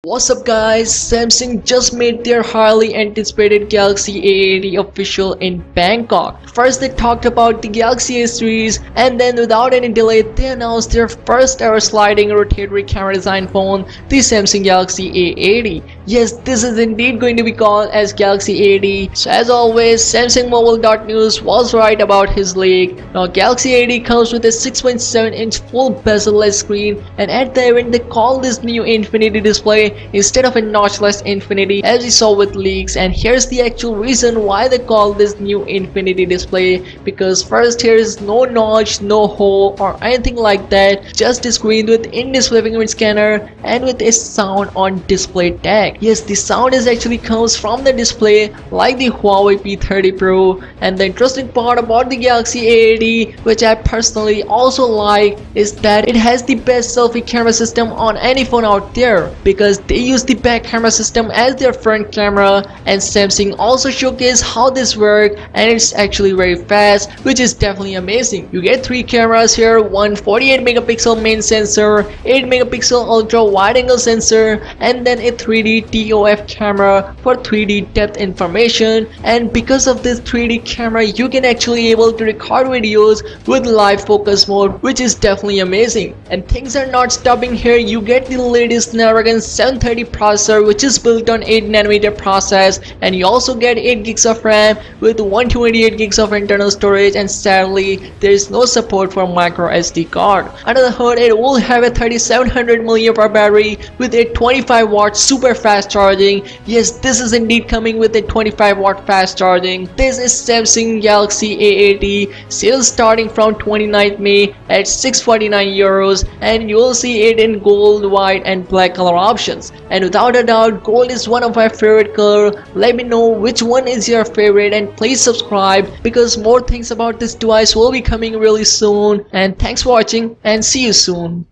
What's up guys, Samsung just made their highly anticipated Galaxy A80 official in Bangkok. First they talked about the Galaxy A series and then without any delay they announced their first ever sliding rotatory camera design phone, the Samsung Galaxy A80. Yes, this is indeed going to be called as Galaxy A80. So as always, Samsung Mobile.news was right about his leak. Now Galaxy A80 comes with a 6.7-inch full bezel-less screen, and at the event they called this new infinity display instead of a notchless infinity as we saw with leaks. And here's the actual reason why they call this new infinity display, because first here is no notch, no hole or anything like that, just a screen with in-display fingerprint scanner and with a sound on display tag. Yes, the sound is actually comes from the display like the Huawei P30 Pro. And the interesting part about the Galaxy A80, which I personally also like, is that it has the best selfie camera system on any phone out there, because they use the back camera system as their front camera, and Samsung also showcased how this works, and it's actually very fast, which is definitely amazing. You get 3 cameras here, one 48 megapixel main sensor, 8 megapixel ultra wide angle sensor, and then a 3D TOF camera for 3D depth information. And because of this 3D camera you can actually able to record videos with live focus mode, which is definitely amazing. And things are not stopping here, you get the latest Snapdragon 730 processor which is built on 8nm process, and you also get 8 gigs of RAM with 128 gigs of internal storage, and sadly there is no support for micro SD card. Under the hood it will have a 3700 mAh battery with a 25-watt super fast charging. Yes, this is indeed coming with a 25-watt fast charging. This is Samsung Galaxy A80, sales starting from 29th May at 649 euros, and you will see it in gold, white and black color options. And without a doubt gold is one of my favorite color. Let me know which one is your favorite, and please subscribe because more things about this device will be coming really soon. And thanks for watching and see you soon.